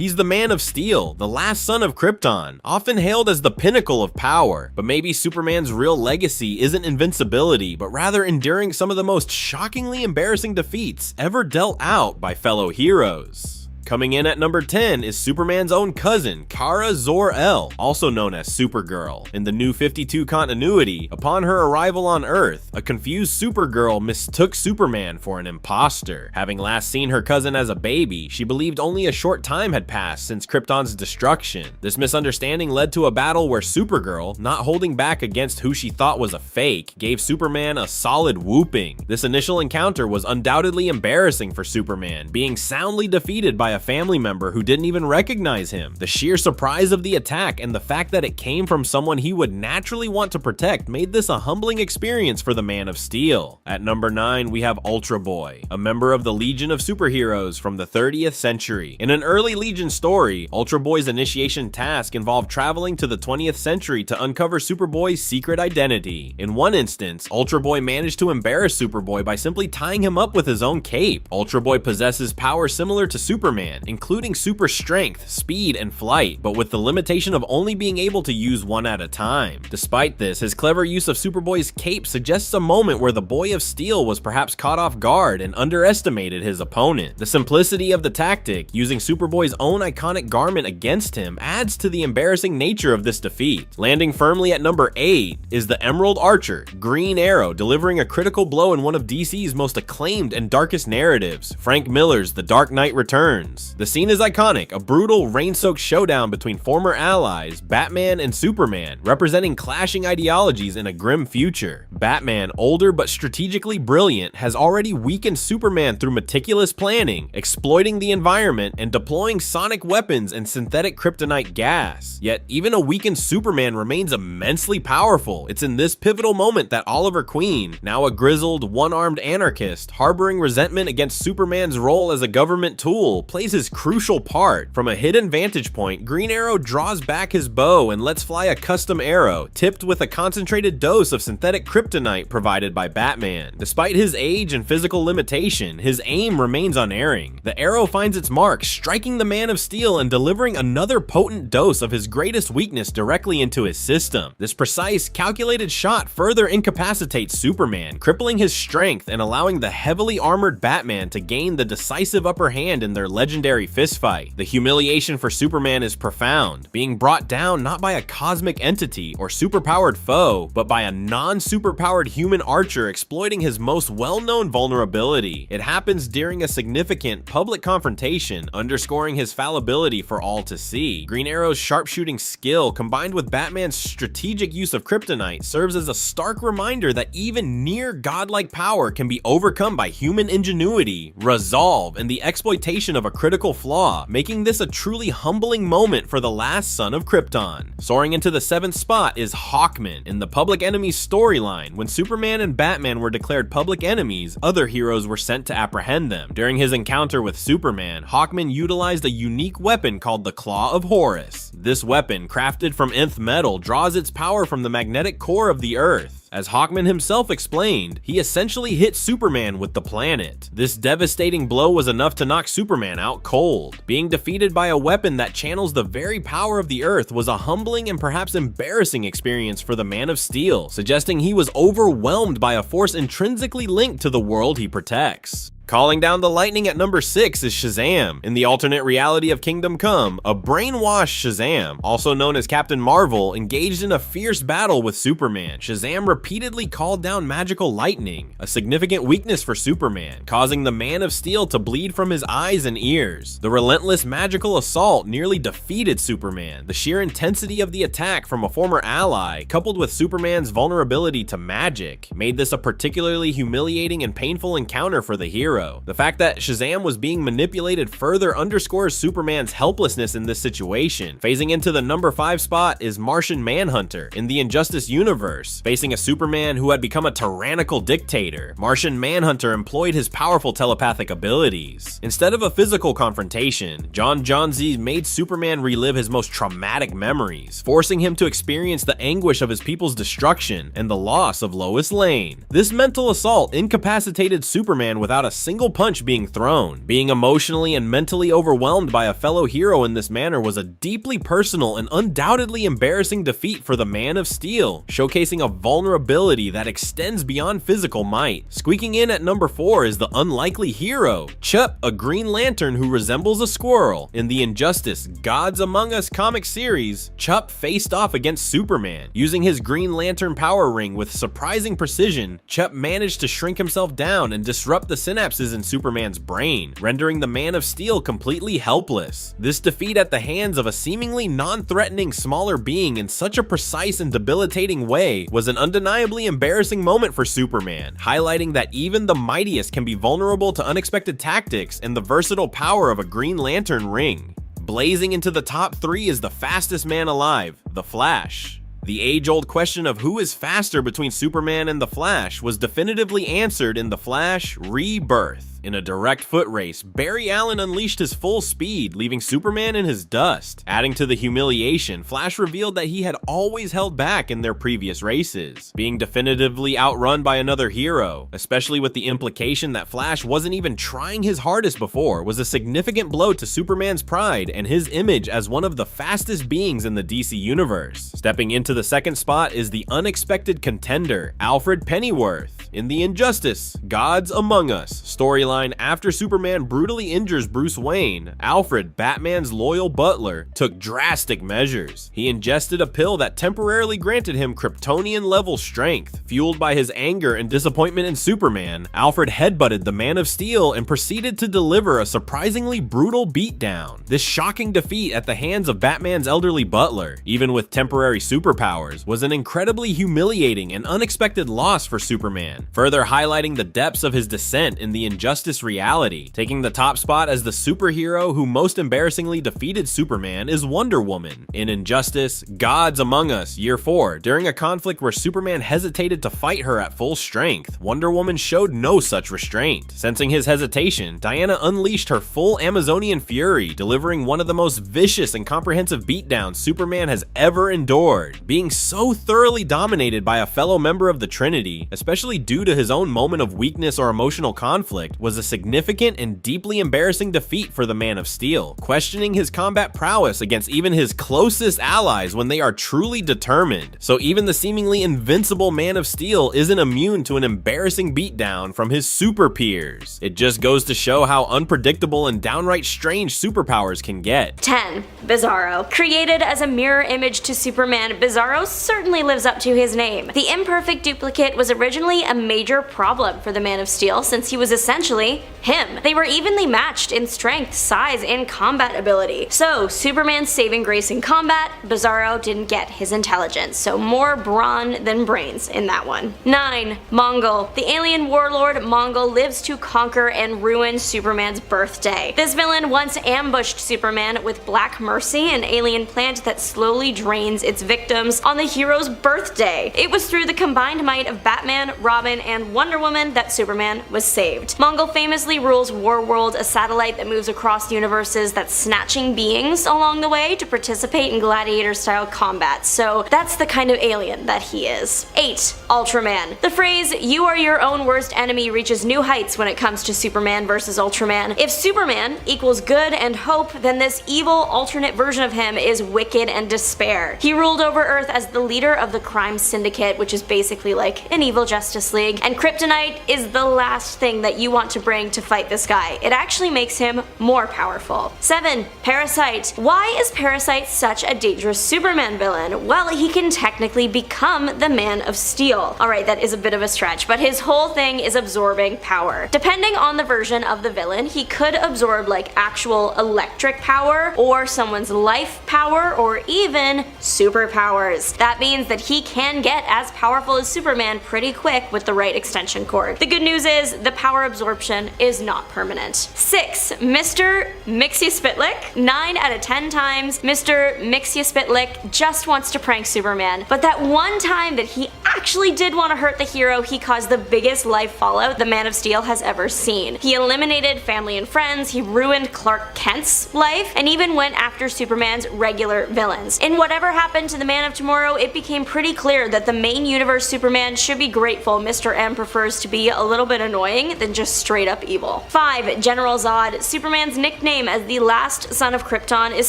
He's the Man of Steel, the last son of Krypton, often hailed as the pinnacle of power. But maybe Superman's real legacy isn't invincibility, but rather enduring some of the most shockingly embarrassing defeats ever dealt out by fellow heroes. Coming in at number 10 is Superman's own cousin, Kara Zor-El, also known as Supergirl. In the New 52 continuity, upon her arrival on Earth, a confused Supergirl mistook Superman for an imposter. Having last seen her cousin as a baby, she believed only a short time had passed since Krypton's destruction. This misunderstanding led to a battle where Supergirl, not holding back against who she thought was a fake, gave Superman a solid whooping. This initial encounter was undoubtedly embarrassing for Superman, being soundly defeated by a family member who didn't even recognize him. The sheer surprise of the attack and the fact that it came from someone he would naturally want to protect made this a humbling experience for the Man of Steel. At number 9, we have Ultra Boy, a member of the Legion of Superheroes from the 30th century. In an early Legion story, Ultra Boy's initiation task involved traveling to the 20th century to uncover Superboy's secret identity. In one instance, Ultra Boy managed to embarrass Superboy by simply tying him up with his own cape. Ultra Boy possesses powers similar to Superman, including super strength, speed, and flight, but with the limitation of only being able to use one at a time. Despite this, his clever use of Superboy's cape suggests a moment where the Boy of Steel was perhaps caught off guard and underestimated his opponent. The simplicity of the tactic, using Superboy's own iconic garment against him, adds to the embarrassing nature of this defeat. Landing firmly at number 8 is the Emerald Archer, Green Arrow, delivering a critical blow in one of DC's most acclaimed and darkest narratives, Frank Miller's The Dark Knight Returns. The scene is iconic, a brutal, rain-soaked showdown between former allies, Batman and Superman, representing clashing ideologies in a grim future. Batman, older but strategically brilliant, has already weakened Superman through meticulous planning, exploiting the environment, and deploying sonic weapons and synthetic kryptonite gas. Yet, even a weakened Superman remains immensely powerful. It's in this pivotal moment that Oliver Queen, now a grizzled, one-armed anarchist, harboring resentment against Superman's role as a government tool, plays his crucial part. From a hidden vantage point, Green Arrow draws back his bow and lets fly a custom arrow, tipped with a concentrated dose of synthetic kryptonite provided by Batman. Despite his age and physical limitation, his aim remains unerring. The arrow finds its mark, striking the Man of Steel and delivering another potent dose of his greatest weakness directly into his system. This precise, calculated shot further incapacitates Superman, crippling his strength and allowing the heavily armored Batman to gain the decisive upper hand in their legendary fistfight. The humiliation for Superman is profound, being brought down not by a cosmic entity or superpowered foe, but by a non-superpowered human archer exploiting his most well-known vulnerability. It happens during a significant public confrontation, underscoring his fallibility for all to see. Green Arrow's sharpshooting skill, combined with Batman's strategic use of kryptonite, serves as a stark reminder that even near godlike power can be overcome by human ingenuity, resolve, and the exploitation of a critical flaw, making this a truly humbling moment for the last son of Krypton. Soaring into the 7th spot is Hawkman. In the Public Enemies storyline, when Superman and Batman were declared public enemies, other heroes were sent to apprehend them. During his encounter with Superman, Hawkman utilized a unique weapon called the Claw of Horus. This weapon, crafted from nth metal, draws its power from the magnetic core of the Earth. As Hawkman himself explained, he essentially hit Superman with the planet. This devastating blow was enough to knock Superman out cold. Being defeated by a weapon that channels the very power of the Earth was a humbling and perhaps embarrassing experience for the Man of Steel, suggesting he was overwhelmed by a force intrinsically linked to the world he protects. Calling down the lightning at number 6 is Shazam. In the alternate reality of Kingdom Come, a brainwashed Shazam, also known as Captain Marvel, engaged in a fierce battle with Superman. Shazam repeatedly called down magical lightning, a significant weakness for Superman, causing the Man of Steel to bleed from his eyes and ears. The relentless magical assault nearly defeated Superman. The sheer intensity of the attack from a former ally, coupled with Superman's vulnerability to magic, made this a particularly humiliating and painful encounter for the hero. The fact that Shazam was being manipulated further underscores Superman's helplessness in this situation. Phasing into the number 5 spot is Martian Manhunter. In the Injustice universe, facing a Superman who had become a tyrannical dictator, Martian Manhunter employed his powerful telepathic abilities. Instead of a physical confrontation, John Johnsy made Superman relive his most traumatic memories, forcing him to experience the anguish of his people's destruction and the loss of Lois Lane. This mental assault incapacitated Superman without a single punch being thrown. Being emotionally and mentally overwhelmed by a fellow hero in this manner was a deeply personal and undoubtedly embarrassing defeat for the Man of Steel, showcasing a vulnerability that extends beyond physical might. Squeaking in at number 4 is the unlikely hero, Chup, a Green Lantern who resembles a squirrel. In the Injustice Gods Among Us comic series, Chup faced off against Superman. Using his Green Lantern power ring with surprising precision, Chup managed to shrink himself down and disrupt the synapses in Superman's brain, rendering the Man of Steel completely helpless. This defeat at the hands of a seemingly non-threatening smaller being in such a precise and debilitating way was an undeniably embarrassing moment for Superman, highlighting that even the mightiest can be vulnerable to unexpected tactics and the versatile power of a Green Lantern ring. Blazing into the top 3 is the fastest man alive, the Flash. The age-old question of who is faster between Superman and the Flash was definitively answered in The Flash Rebirth. In a direct foot race, Barry Allen unleashed his full speed, leaving Superman in his dust. Adding to the humiliation, Flash revealed that he had always held back in their previous races, being definitively outrun by another hero, especially with the implication that Flash wasn't even trying his hardest before, was a significant blow to Superman's pride and his image as one of the fastest beings in the DC universe. Stepping into the second spot is the unexpected contender, Alfred Pennyworth. In the Injustice Gods Among Us storyline, after Superman brutally injures Bruce Wayne, Alfred, Batman's loyal butler, took drastic measures. He ingested a pill that temporarily granted him Kryptonian-level strength. Fueled by his anger and disappointment in Superman, Alfred headbutted the Man of Steel and proceeded to deliver a surprisingly brutal beatdown. This shocking defeat at the hands of Batman's elderly butler, even with temporary superpowers, was an incredibly humiliating and unexpected loss for Superman, further highlighting the depths of his descent in the Injustice reality. Taking the top spot as the superhero who most embarrassingly defeated Superman is Wonder Woman. In Injustice Gods Among Us Year 4, during a conflict where Superman hesitated to fight her at full strength, Wonder Woman showed no such restraint. Sensing his hesitation, Diana unleashed her full Amazonian fury, delivering one of the most vicious and comprehensive beatdowns Superman has ever endured. Being so thoroughly dominated by a fellow member of the Trinity, especially due to his own moment of weakness or emotional conflict, was a significant and deeply embarrassing defeat for the Man of Steel, questioning his combat prowess against even his closest allies when they are truly determined. So even the seemingly invincible Man of Steel isn't immune to an embarrassing beatdown from his super peers. It just goes to show how unpredictable and downright strange superpowers can get. 10. Bizarro. Created as a mirror image to Superman, Bizarro certainly lives up to his name. The imperfect duplicate was originally a major problem for the Man of Steel since he was essentially him. They were evenly matched in strength, size, and combat ability. So Superman's saving grace in combat, Bizarro didn't get his intelligence, so more brawn than brains in that one. 9. Mongol. The alien warlord Mongol lives to conquer and ruin Superman's birthday. This villain once ambushed Superman with Black Mercy, an alien plant that slowly drains its victims on the hero's birthday. It was through the combined might of Batman, Robin, and Wonder Woman that Superman was saved. Mongol famously rules Warworld, a satellite that moves across universes that's snatching beings along the way to participate in gladiator-style combat, so that's the kind of alien that he is. 8. Ultraman. The phrase, "you are your own worst enemy," reaches new heights when it comes to Superman versus Ultraman. If Superman equals good and hope, then this evil alternate version of him is wicked and despair. He ruled over Earth as the leader of the crime syndicate, which is basically like an evil Justice League, and kryptonite is the last thing that you want to bring to fight this guy. It actually makes him more powerful. 7. Parasite. Why is Parasite such a dangerous Superman villain? Well, he can technically become the Man of Steel. Alright, that is a bit of a stretch, but his whole thing is absorbing power. Depending on the version of the villain, he could absorb like actual electric power, or someone's life power, or even superpowers. That means that he can get as powerful as Superman pretty quick with the right extension cord. The good news is the power absorption is not permanent. 6. Mr. Mxyzptlk. 9 out of 10 times, Mr. Mxyzptlk just wants to prank Superman, but that one time that he actually did want to hurt the hero, he caused the biggest life fallout the Man of Steel has ever seen. He eliminated family and friends, he ruined Clark Kent's life, and even went after Superman's regular villains. In whatever happened to the Man of Tomorrow, it became pretty clear that the main universe Superman should be grateful Mr. M prefers to be a little bit annoying than just straight up evil. 5. General Zod. Superman's nickname as the last son of Krypton is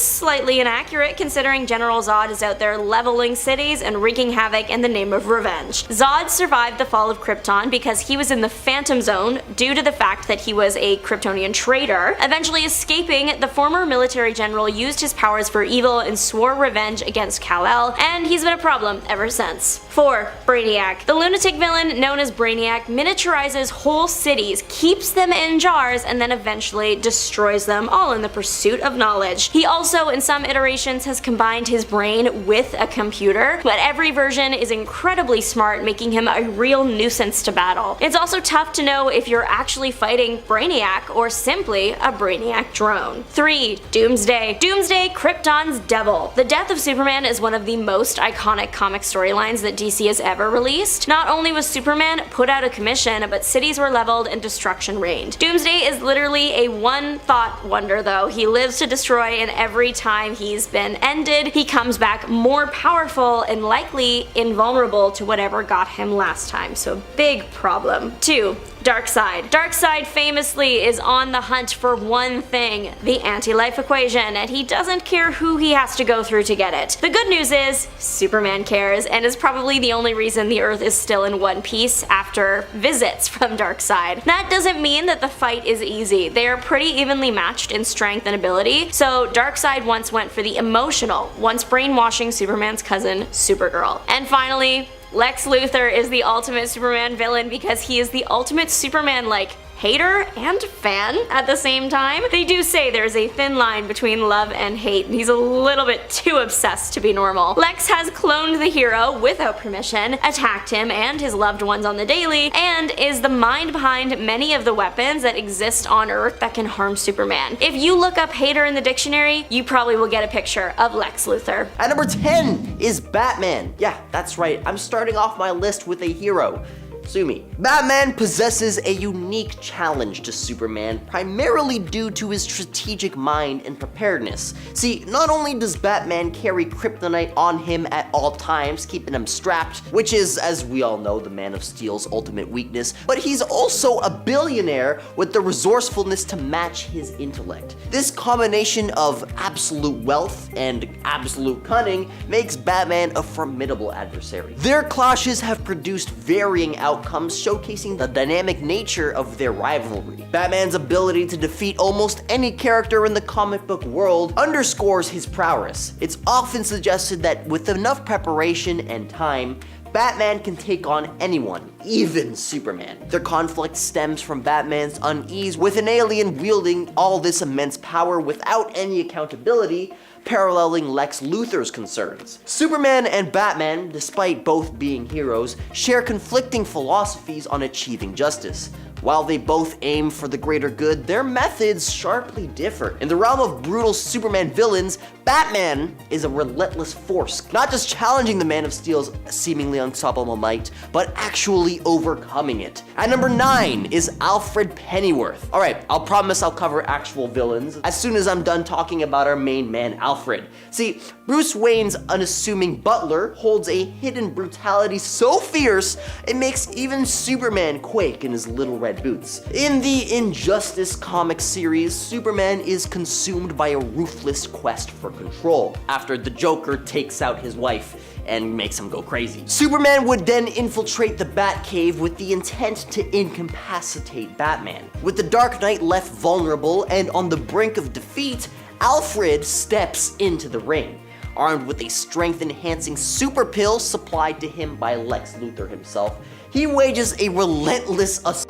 slightly inaccurate considering General Zod is out there leveling cities and wreaking havoc in the name of revenge. Zod survived the fall of Krypton because he was in the Phantom Zone due to the fact that he was a Kryptonian traitor. Eventually escaping, the former military general used his powers for evil and swore revenge against Kal-El, and he's been a problem ever since. 4. Brainiac. The lunatic villain known as Brainiac miniaturizes whole cities, keeps them in jars, and then eventually destroys them, all in the pursuit of knowledge. He also, in some iterations, has combined his brain with a computer, but every version is incredibly smart, making him a real nuisance to battle. It's also tough to know if you're actually fighting Brainiac or simply a Brainiac drone. 3. Doomsday. Doomsday, Krypton's devil. The death of Superman is one of the most iconic comic storylines that DC has ever released. Not only was Superman put out of commission, but cities were leveled and destruction reigned. Doomsday is literally a one-thought wonder though. He lives to destroy, and every time he's been ended, he comes back more powerful and likely invulnerable to whatever got him last time, so big problem. 2. Darkseid. Darkseid famously is on the hunt for one thing, the anti-life equation, and he doesn't care who he has to go through to get it. The good news is, Superman cares, and is probably the only reason the Earth is still in one piece after visits from Darkseid. That doesn't mean that the fight is easy. They are pretty evenly matched in strength and ability, so Darkseid once went for the emotional, once brainwashing Superman's cousin, Supergirl. And finally, Lex Luthor is the ultimate Superman villain because he is the ultimate Superman hater and fan at the same time. They do say there's a thin line between love and hate, and he's a little bit too obsessed to be normal. Lex has cloned the hero without permission, attacked him and his loved ones on the daily, and is the mind behind many of the weapons that exist on Earth that can harm Superman. If you look up hater in the dictionary, you probably will get a picture of Lex Luthor. At number 10 is Batman. Yeah, that's right, I'm starting off my list with a hero. Sue me. Batman possesses a unique challenge to Superman, primarily due to his strategic mind and preparedness. See, not only does Batman carry kryptonite on him at all times, keeping him strapped, which is, as we all know, the Man of Steel's ultimate weakness, but he's also a billionaire with the resourcefulness to match his intellect. This combination of absolute wealth and absolute cunning makes Batman a formidable adversary. Their clashes have produced varying outcomes, showcasing the dynamic nature of their rivalry. Batman's ability to defeat almost any character in the comic book world underscores his prowess. It's often suggested that with enough preparation and time, Batman can take on anyone, even Superman. Their conflict stems from Batman's unease with an alien wielding all this immense power without any accountability, paralleling Lex Luthor's concerns. Superman and Batman, despite both being heroes, share conflicting philosophies on achieving justice. While they both aim for the greater good, their methods sharply differ. In the realm of brutal Superman villains, Batman is a relentless force, not just challenging the Man of Steel's seemingly unstoppable might, but actually overcoming it. At number 9 is Alfred Pennyworth. Alright, I'll promise I'll cover actual villains as soon as I'm done talking about our main man, Alfred. See, Bruce Wayne's unassuming butler holds a hidden brutality so fierce, it makes even Superman quake in his little red boots. In the Injustice comic series, Superman is consumed by a ruthless quest for control after the Joker takes out his wife and makes him go crazy. Superman would then infiltrate the Batcave with the intent to incapacitate Batman. With the Dark Knight left vulnerable and on the brink of defeat, Alfred steps into the ring. Armed with a strength-enhancing super pill supplied to him by Lex Luthor himself, he wages a relentless assault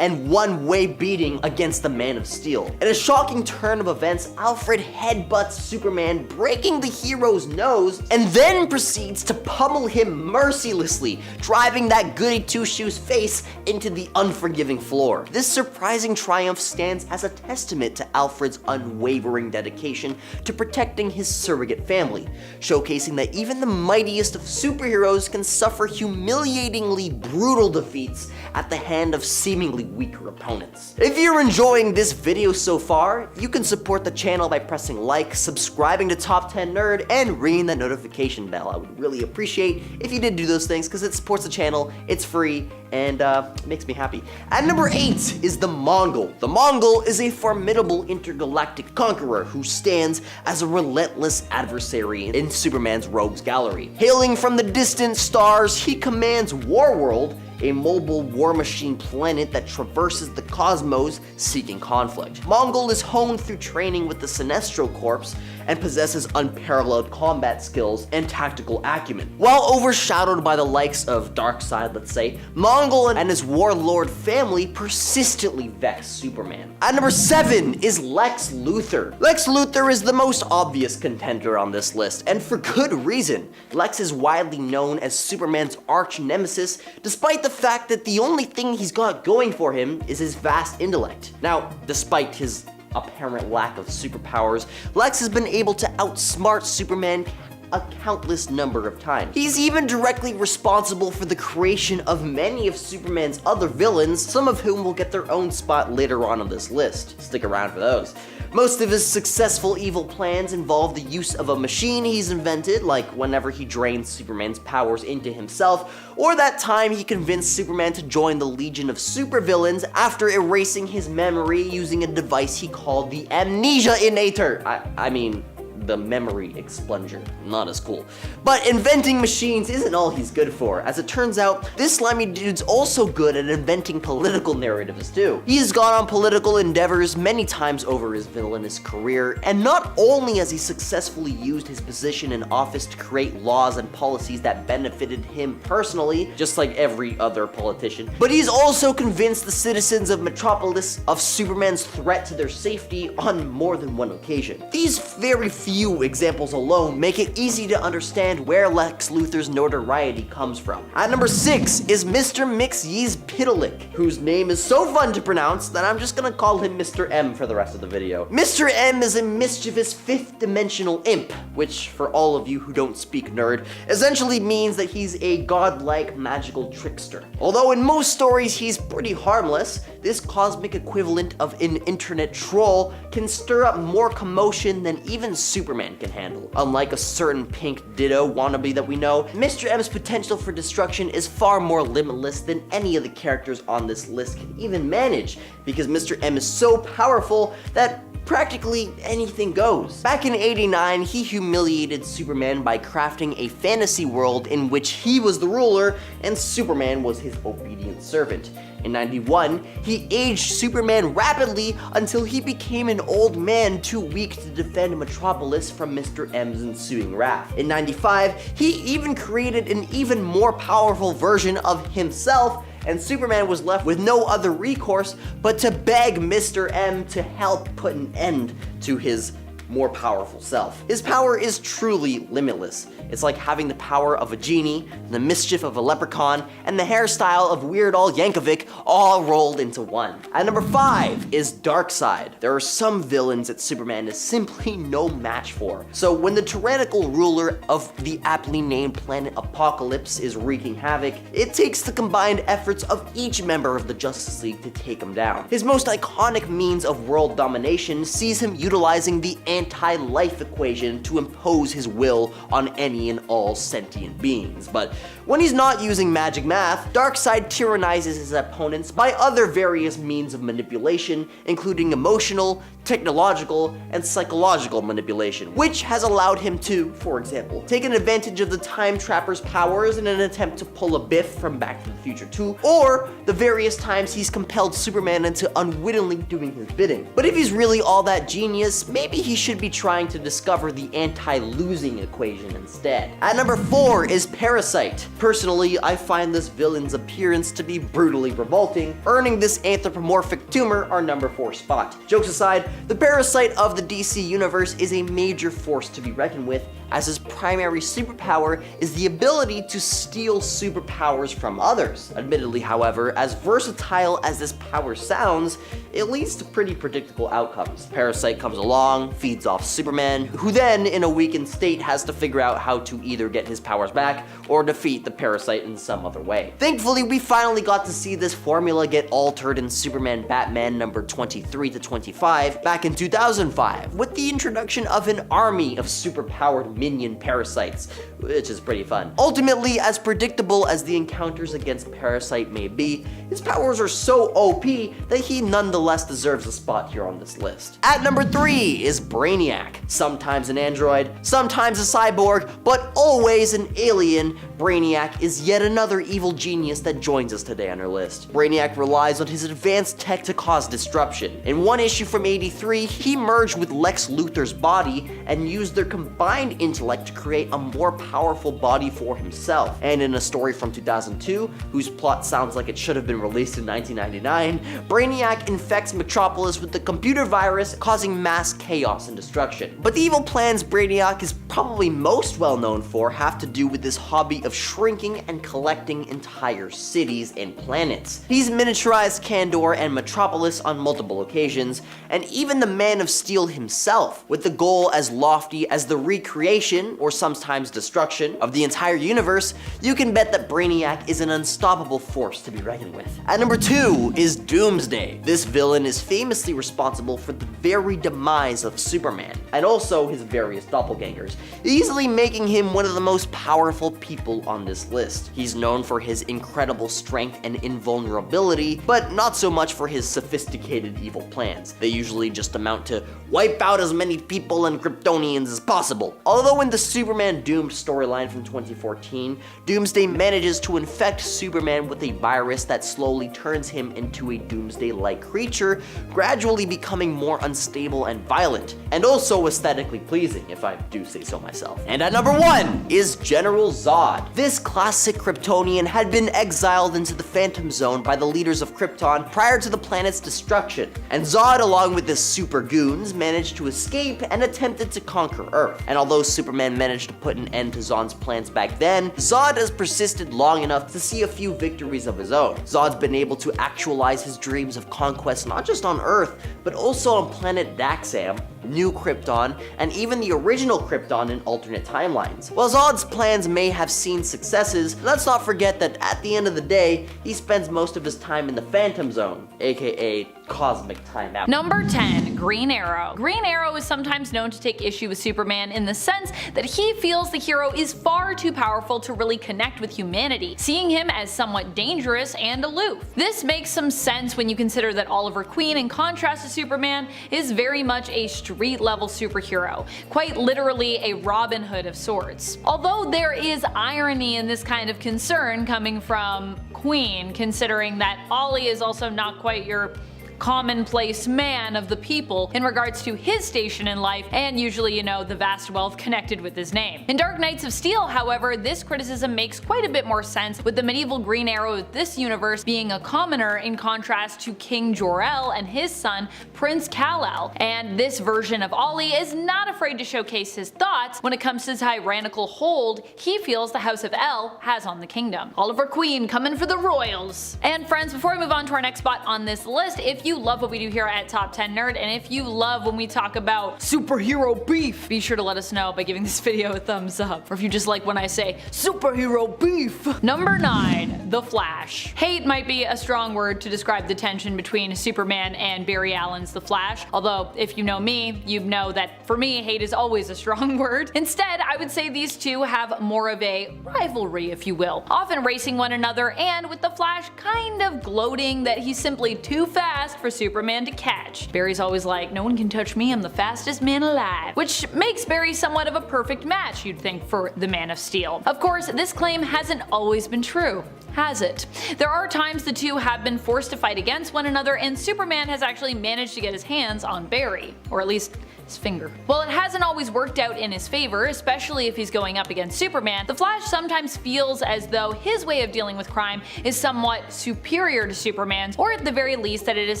and one-way beating against the Man of Steel. In a shocking turn of events, Alfred headbutts Superman, breaking the hero's nose, and then proceeds to pummel him mercilessly, driving that goody two-shoes face into the unforgiving floor. This surprising triumph stands as a testament to Alfred's unwavering dedication to protecting his surrogate family, showcasing that even the mightiest of superheroes can suffer humiliatingly brutal defeats at the hand of seemingly weaker opponents. If you're enjoying this video so far, you can support the channel by pressing like, subscribing to Top 10 Nerd, and ringing that notification bell. I would really appreciate if you did do those things because it supports the channel, it's free, and it makes me happy. At number 8 is the Mongol. The Mongol is a formidable intergalactic conqueror who stands as a relentless adversary in Superman's rogues gallery. Hailing from the distant stars, he commands Warworld, a mobile war machine planet that traverses the cosmos seeking conflict. Mongol is honed through training with the Sinestro Corps and possesses unparalleled combat skills and tactical acumen. While overshadowed by the likes of Darkseid, let's say, Mongol and his warlord family persistently vex Superman. At number 7 is Lex Luthor. Lex Luthor is the most obvious contender on this list, and for good reason. Lex is widely known as Superman's arch nemesis, despite the fact that the only thing he's got going for him is his vast intellect. Now, despite his apparent lack of superpowers, Lex has been able to outsmart Superman a countless number of times. He's even directly responsible for the creation of many of Superman's other villains, some of whom will get their own spot later on this list. Stick around for those. Most of his successful evil plans involve the use of a machine he's invented, like whenever he drains Superman's powers into himself, or that time he convinced Superman to join the Legion of Supervillains after erasing his memory using a device he called the Amnesia Innator. I mean, the memory expunger. Not as cool. But inventing machines isn't all he's good for. As it turns out, this slimy dude's also good at inventing political narratives too. He's gone on political endeavors many times over his villainous career, and not only has he successfully used his position in office to create laws and policies that benefited him personally, just like every other politician, but he's also convinced the citizens of Metropolis of Superman's threat to their safety on more than one occasion. These very few examples alone make it easy to understand where Lex Luthor's notoriety comes from. At number 6 is Mr. Mxyzptlk, whose name is so fun to pronounce that I'm just gonna call him Mr. M for the rest of the video. Mr. M is a mischievous fifth-dimensional imp, which, for all of you who don't speak nerd, essentially means that he's a godlike magical trickster. Although in most stories he's pretty harmless, this cosmic equivalent of an internet troll can stir up more commotion than even Superman can handle. Unlike a certain pink Ditto wannabe that we know, Mr. M's potential for destruction is far more limitless than any of the characters on this list can even manage, because Mr. M is so powerful that practically anything goes. Back in '89, he humiliated Superman by crafting a fantasy world in which he was the ruler and Superman was his obedient servant. In '91, he aged Superman rapidly until he became an old man too weak to defend Metropolis from Mr. M's ensuing wrath. In '95, he even created an even more powerful version of himself, and Superman was left with no other recourse but to beg Mr. M to help put an end to his more powerful self. His power is truly limitless. It's like having the power of a genie, the mischief of a leprechaun, and the hairstyle of Weird Al Yankovic all rolled into one. At number 5 is Darkseid. There are some villains that Superman is simply no match for. So when the tyrannical ruler of the aptly named planet Apocalypse is wreaking havoc, it takes the combined efforts of each member of the Justice League to take him down. His most iconic means of world domination sees him utilizing the anti-life equation to impose his will on any and all sentient beings. But when he's not using magic math, Darkseid tyrannizes his opponents by other various means of manipulation, including emotional, technological, and psychological manipulation, which has allowed him to, for example, take an advantage of the Time Trapper's powers in an attempt to pull a Biff from Back to the Future 2, or the various times he's compelled Superman into unwittingly doing his bidding. But if he's really all that genius, maybe he should be trying to discover the anti-losing equation instead. At number 4 is Parasite. Personally, I find this villain's appearance to be brutally revolting, earning this anthropomorphic tumor our number 4 spot. Jokes aside, the Parasite of the DC Universe is a major force to be reckoned with, as his primary superpower is the ability to steal superpowers from others. Admittedly, however, as versatile as this power sounds, it leads to pretty predictable outcomes. Parasite comes along, feeds off Superman, who then, in a weakened state, has to figure out how to either get his powers back or defeat the Parasite in some other way. Thankfully, we finally got to see this formula get altered in Superman Batman number 23 to 25 back in 2005, with the introduction of an army of superpowered minion parasites, which is pretty fun. Ultimately, as predictable as the encounters against Parasite may be, his powers are so OP that he nonetheless deserves a spot here on this list. At number 3 is Brainiac. Sometimes an android, sometimes a cyborg, but always an alien, Brainiac is yet another evil genius that joins us today on our list. Brainiac relies on his advanced tech to cause disruption. In one issue from '83, he merged with Lex Luthor's body and used their combined intellect to create a more powerful body for himself. And in a story from 2002, whose plot sounds like it should have been released in 1999, Brainiac infects Metropolis with the computer virus, causing mass chaos and destruction. But the evil plans Brainiac is probably most well known for have to do with his hobby of shrinking and collecting entire cities and planets. He's miniaturized Kandor and Metropolis on multiple occasions, and even the Man of Steel himself, with the goal as lofty as the recreation, or sometimes destruction, of the entire universe. You can bet that Brainiac is an unstoppable force to be reckoned with. At number 2 is Doomsday. This villain is famously responsible for the very demise of Superman, and also his various doppelgangers, easily making him one of the most powerful people on this list. He's known for his incredible strength and invulnerability, but not so much for his sophisticated evil plans. They usually just amount to wipe out as many people and Kryptonians as possible. Although in the Superman Doomed storyline from 2014, Doomsday manages to infect Superman with a virus that slowly turns him into a Doomsday-like creature, gradually becoming more unstable and violent, and also aesthetically pleasing, if I do say so myself. And at number 1 is General Zod. This classic Kryptonian had been exiled into the Phantom Zone by the leaders of Krypton prior to the planet's destruction, and Zod, along with his super goons, managed to escape and attempted to conquer Earth. And although Superman managed to put an end to Zod's plans back then, Zod has persisted long enough to see a few victories of his own. Zod's been able to actualize his dreams of conquest not just on Earth, but also on planet Daxam, New Krypton, and even the original Krypton in alternate timelines. While Zod's plans may have seen successes, let's not forget that at the end of the day, he spends most of his time in the Phantom Zone, aka cosmic timeout. Number 10, Green Arrow. Green Arrow is sometimes known to take issue with Superman in the sense that he feels the hero is far too powerful to really connect with humanity, seeing him as somewhat dangerous and aloof. This makes some sense when you consider that Oliver Queen, in contrast to Superman, is very much a street-level superhero, quite literally a Robin Hood of sorts. Although there is irony in this kind of concern coming from Queen, considering that Ollie is also not quite your commonplace man of the people in regards to his station in life and usually, the vast wealth connected with his name. In Dark Knights of Steel, however, this criticism makes quite a bit more sense, with the medieval Green Arrow of this universe being a commoner in contrast to King Jor-El and his son Prince Kal-El, and this version of Ollie is not afraid to showcase his thoughts when it comes to the tyrannical hold he feels the House of El has on the kingdom. Oliver Queen coming for the royals. And friends, before we move on to our next spot on this list, if you love what we do here at Top 10 Nerd, and if you love when we talk about superhero beef, be sure to let us know by giving this video a thumbs up. Or if you just like when I say superhero beef. Number 9, The Flash. Hate might be a strong word to describe the tension between Superman and Barry Allen's The Flash, although if you know me, you know that for me, hate is always a strong word. Instead, I would say these two have more of a rivalry, if you will, often racing one another, and with The Flash kind of gloating that he's simply too fast for Superman to catch. Barry's always like, no one can touch me, I'm the fastest man alive. Which makes Barry somewhat of a perfect match, you'd think, for the Man of Steel. Of course, this claim hasn't always been true, has it? There are times the two have been forced to fight against one another, and Superman has actually managed to get his hands on Barry, or at least his finger. While it hasn't always worked out in his favor, especially if he's going up against Superman, the Flash sometimes feels as though his way of dealing with crime is somewhat superior to Superman's, or at the very least that it is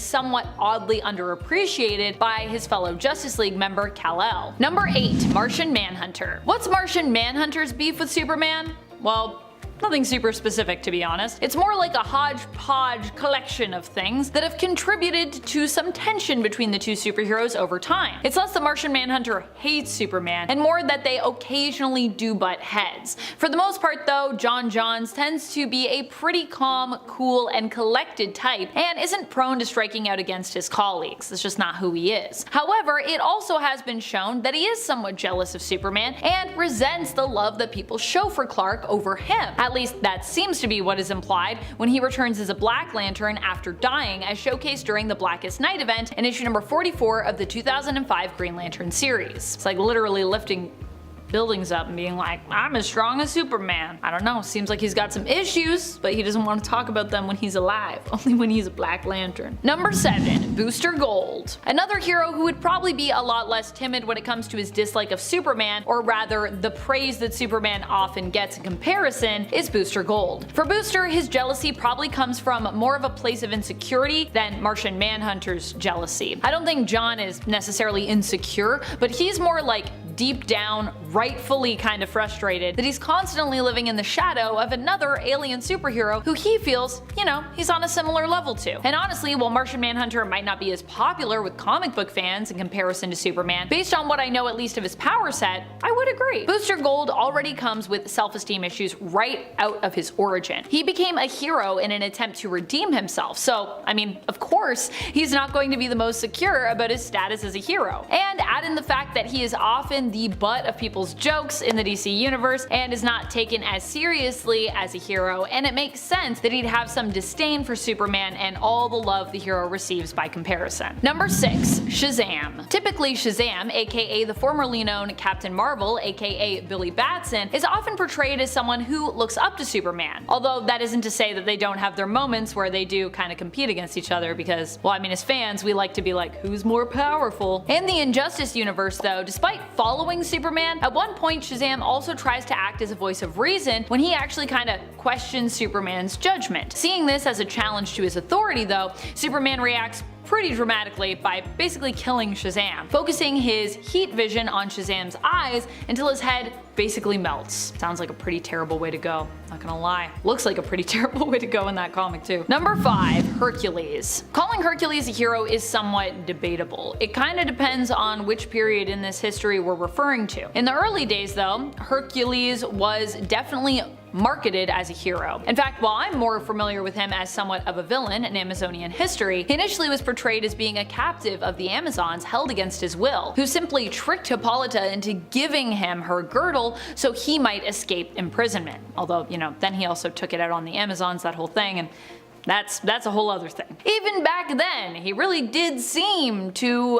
somewhat oddly underappreciated by his fellow Justice League member Kal-El. Number 8. Martian Manhunter. What's Martian Manhunter's beef with Superman? Well, nothing super specific, to be honest. It's more like a hodgepodge collection of things that have contributed to some tension between the two superheroes over time. It's less that Martian Manhunter hates Superman, and more that they occasionally do butt heads. For the most part though, John Johns tends to be a pretty calm, cool, and collected type, and isn't prone to striking out against his colleagues. That's just not who he is. However, it also has been shown that he is somewhat jealous of Superman, and resents the love that people show for Clark over him. At least that seems to be what is implied when he returns as a Black Lantern after dying, as showcased during the Blackest Night event in issue number 44 of the 2005 Green Lantern series. It's like literally lifting buildings up and being like, I'm as strong as Superman. I don't know, seems like he's got some issues, but he doesn't want to talk about them when he's alive, only when he's a Black Lantern. Number 7. Booster Gold. Another hero who would probably be a lot less timid when it comes to his dislike of Superman, or rather the praise that Superman often gets in comparison, is Booster Gold. For Booster, his jealousy probably comes from more of a place of insecurity than Martian Manhunter's jealousy. I don't think John is necessarily insecure, but he's more like deep down, rightfully kind of frustrated that he's constantly living in the shadow of another alien superhero who he feels, you know, he's on a similar level to. And honestly, while Martian Manhunter might not be as popular with comic book fans in comparison to Superman, based on what I know at least of his power set, I would agree. Booster Gold already comes with self-esteem issues right out of his origin. He became a hero in an attempt to redeem himself, so, I mean, of course, he's not going to be the most secure about his status as a hero. And add in the fact that he is often the butt of people's jokes in the DC universe and is not taken as seriously as a hero, and it makes sense that he'd have some disdain for Superman and all the love the hero receives by comparison. Number 6. Shazam. Typically Shazam, aka the formerly known Captain Marvel, aka Billy Batson, is often portrayed as someone who looks up to Superman. Although that isn't to say that they don't have their moments where they do kind of compete against each other, because, well, I mean, as fans, we like to be like, who's more powerful? In the Injustice universe though, despite following Superman, at one point Shazam also tries to act as a voice of reason when he actually kind of questions Superman's judgment. Seeing this as a challenge to his authority though, Superman reacts pretty dramatically by basically killing Shazam, focusing his heat vision on Shazam's eyes until his head basically melts. Sounds like a pretty terrible way to go, not gonna lie. Looks like a pretty terrible way to go in that comic too. Number 5. Hercules. Calling Hercules a hero is somewhat debatable. It kinda depends on which period in this history we're referring to. In the early days though, Hercules was definitely marketed as a hero. In fact, while I'm more familiar with him as somewhat of a villain in Amazonian history, he initially was portrayed as being a captive of the Amazons held against his will, who simply tricked Hippolyta into giving him her girdle so he might escape imprisonment. Although, you know, then he also took it out on the Amazons, that whole thing, and that's a whole other thing. Even back then, he really did seem to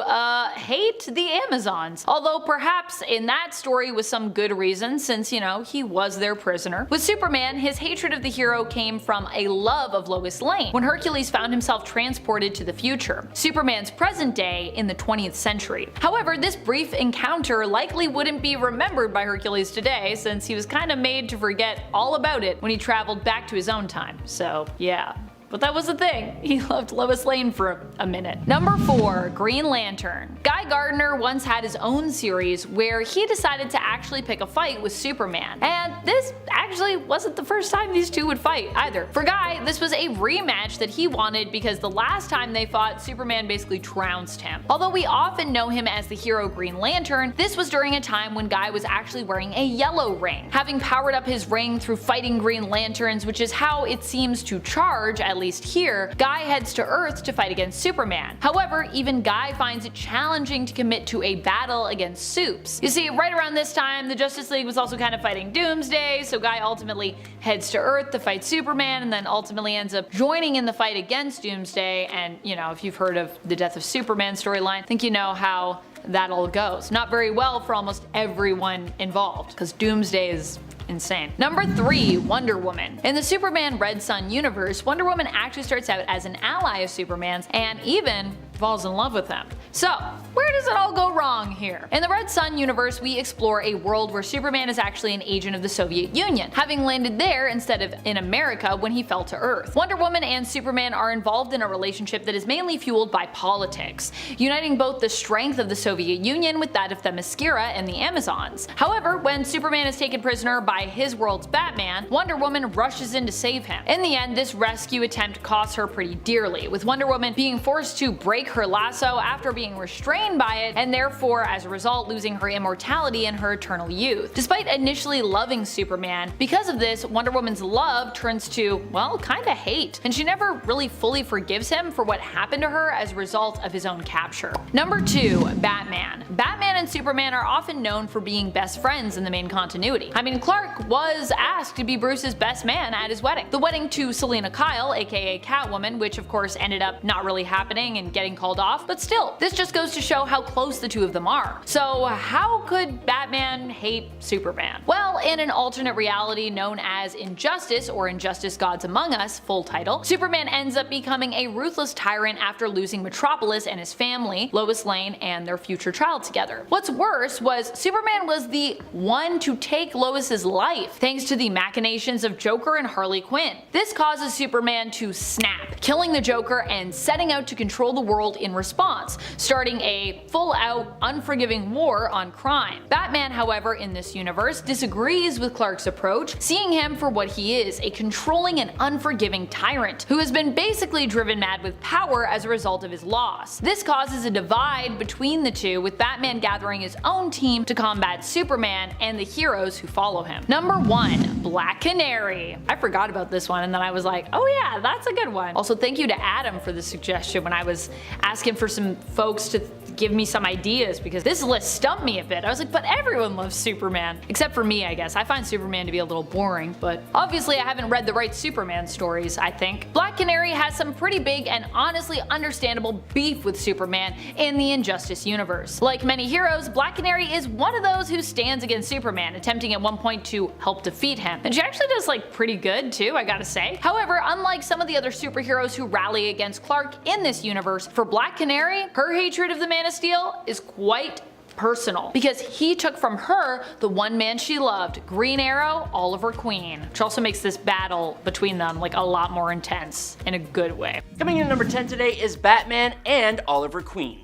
hate the Amazons. Although perhaps in that story with some good reason, since, you know, he was their prisoner. With Superman, his hatred of the hero came from a love of Lois Lane, when Hercules found himself transported to the future, Superman's present day in the 20th century. However, this brief encounter likely wouldn't be remembered by Hercules today, since he was kinda made to forget all about it when he traveled back to his own time. So yeah. But that was the thing, he loved Lois Lane for a minute. Number 4. Green Lantern. Guy Gardner once had his own series where he decided to actually pick a fight with Superman. And this actually wasn't the first time these two would fight either. For Guy, this was a rematch that he wanted because the last time they fought, Superman basically trounced him. Although we often know him as the hero Green Lantern, this was during a time when Guy was actually wearing a yellow ring, having powered up his ring through fighting Green Lanterns, which is how it seems to charge, at least here, Guy heads to Earth to fight against Superman. However, even Guy finds it challenging to commit to a battle against Supes. You see, right around this time, the Justice League was also kind of fighting Doomsday, so Guy ultimately heads to Earth to fight Superman, and then ultimately ends up joining in the fight against Doomsday. And you know, if you've heard of the Death of Superman storyline, I think you know how that all goes. Not very well for almost everyone involved, because Doomsday is insane. Number 3, Wonder Woman. In the Superman Red Sun universe, Wonder Woman actually starts out as an ally of Superman's and even falls in love with him. So, where does it all go wrong here? In the Red Sun universe, we explore a world where Superman is actually an agent of the Soviet Union, having landed there instead of in America when he fell to Earth. Wonder Woman and Superman are involved in a relationship that is mainly fueled by politics, uniting both the strength of the Soviet Union with that of Themyscira and the Amazons. However, when Superman is taken prisoner by his world's Batman, Wonder Woman rushes in to save him. In the end, this rescue attempt costs her pretty dearly, with Wonder Woman being forced to break her lasso after being restrained by it, and therefore as a result losing her immortality and her eternal youth. Despite initially loving Superman, because of this, Wonder Woman's love turns to, well, kinda hate, and she never really fully forgives him for what happened to her as a result of his own capture. Number 2, Batman. Batman and Superman are often known for being best friends in the main continuity. I mean, Clark was asked to be Bruce's best man at his wedding. The wedding to Selena Kyle, aka Catwoman, which of course ended up not really happening and getting called off, but still, this just goes to show how close the two of them are. So how could Batman hate Superman? Well, in an alternate reality known as Injustice, or Injustice Gods Among Us, full title, Superman ends up becoming a ruthless tyrant after losing Metropolis and his family, Lois Lane, and their future child together. What's worse was Superman was the one to take Lois's life, thanks to the machinations of Joker and Harley Quinn. This causes Superman to snap, killing the Joker and setting out to control the world in response, starting a full-out, unforgiving war on crime. Batman, however, in this universe, disagrees with Clark's approach, seeing him for what he is, a controlling and unforgiving tyrant, who has been basically driven mad with power as a result of his loss. This causes a divide between the two, with Batman gathering his own team to combat Superman and the heroes who follow him. Number 1, Black Canary. I forgot about this one, and then I was like, oh yeah, that's a good one. Also, thank you to Adam for the suggestion when I was asking for some folks to give me some ideas, because this list stumped me a bit. I was like, but everyone loves Superman. Except for me, I guess. I find Superman to be a little boring, but obviously I haven't read the right Superman stories, I think. Black Canary has some pretty big and honestly understandable beef with Superman in the Injustice universe. Like many heroes, Black Canary is one of those who stands against Superman, attempting at one point to help defeat him. And she actually does like pretty good too, I gotta say. However, unlike some of the other superheroes who rally against Clark in this universe, for Black Canary, her hatred of the Man of Steel is quite personal, because he took from her the one man she loved, Green Arrow, Oliver Queen, which also makes this battle between them like a lot more intense in a good way. Coming in at number 10 today is Batman and Oliver Queen.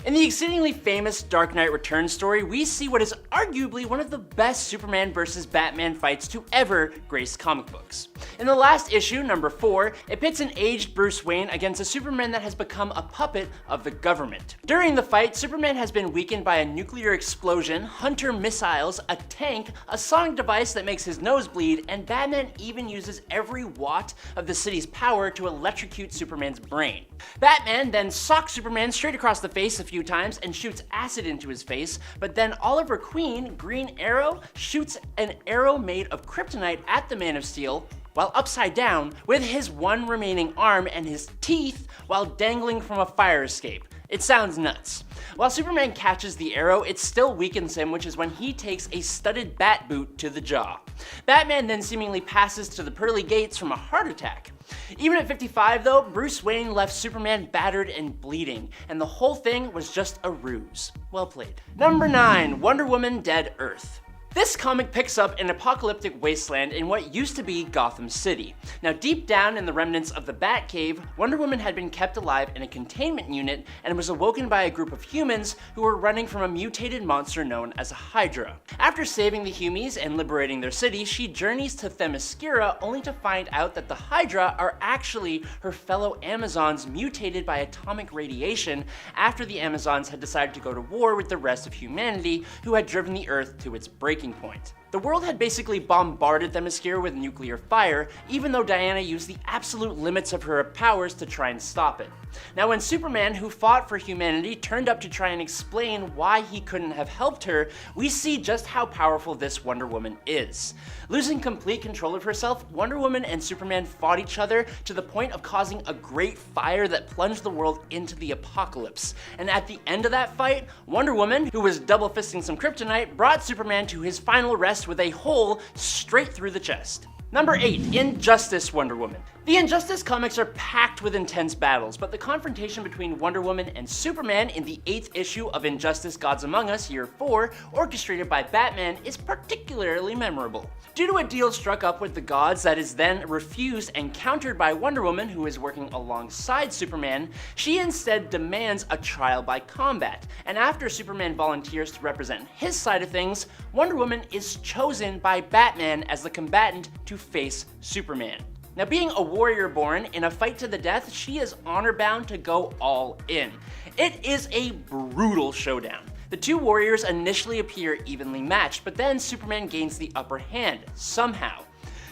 In the exceedingly famous Dark Knight Returns story, we see what is arguably one of the best Superman vs. Batman fights to ever grace comic books. In the last issue, number 4, it pits an aged Bruce Wayne against a Superman that has become a puppet of the government. During the fight, Superman has been weakened by a nuclear explosion, Hunter missiles, a tank, a sonic device that makes his nose bleed, and Batman even uses every watt of the city's power to electrocute Superman's brain. Batman then socks Superman straight across the face a few times and shoots acid into his face, but then Oliver Queen, Green Arrow, shoots an arrow made of kryptonite at the Man of Steel while upside down with his one remaining arm and his teeth while dangling from a fire escape. It sounds nuts. While Superman catches the arrow, it still weakens him, which is when he takes a studded bat boot to the jaw. Batman then seemingly passes to the pearly gates from a heart attack. Even at 55 though, Bruce Wayne left Superman battered and bleeding, and the whole thing was just a ruse. Well played. Number 9, Wonder Woman Dead Earth. This comic picks up an apocalyptic wasteland in what used to be Gotham City. Now deep down in the remnants of the Batcave, Wonder Woman had been kept alive in a containment unit and was awoken by a group of humans who were running from a mutated monster known as a Hydra. After saving the Humies and liberating their city, she journeys to Themyscira only to find out that the Hydra are actually her fellow Amazons mutated by atomic radiation after the Amazons had decided to go to war with the rest of humanity who had driven the Earth to its breaking point. The The world had basically bombarded Themyscira with nuclear fire, even though Diana used the absolute limits of her powers to try and stop it. Now when Superman, who fought for humanity, turned up to try and explain why he couldn't have helped her, we see just how powerful this Wonder Woman is. Losing complete control of herself, Wonder Woman and Superman fought each other to the point of causing a great fire that plunged the world into the apocalypse. And at the end of that fight, Wonder Woman, who was double fisting some kryptonite, brought Superman to his final rest with a hole straight through the chest. Number 8, Injustice Wonder Woman. The Injustice comics are packed with intense battles, but the confrontation between Wonder Woman and Superman in the 8th issue of Injustice Gods Among Us, Year 4, orchestrated by Batman, is particularly memorable. Due to a deal struck up with the gods that is then refused and countered by Wonder Woman, who is working alongside Superman, she instead demands a trial by combat, and after Superman volunteers to represent his side of things, Wonder Woman is chosen by Batman as the combatant to face Superman. Now, being a warrior born in a fight to the death, she is honor bound to go all in. It is a brutal showdown. The two warriors initially appear evenly matched, but then Superman gains the upper hand, somehow.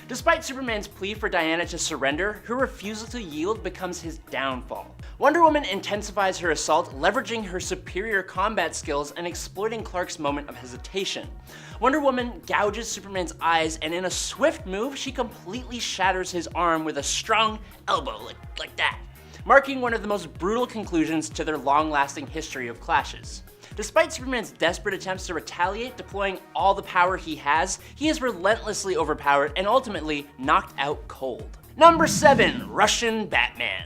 Despite Superman's plea for Diana to surrender, her refusal to yield becomes his downfall. Wonder Woman intensifies her assault, leveraging her superior combat skills and exploiting Clark's moment of hesitation. Wonder Woman gouges Superman's eyes, and in a swift move, she completely shatters his arm with a strong elbow, like that, marking one of the most brutal conclusions to their long-lasting history of clashes. Despite Superman's desperate attempts to retaliate, deploying all the power he has, he is relentlessly overpowered and ultimately knocked out cold. Number 7, Russian Batman.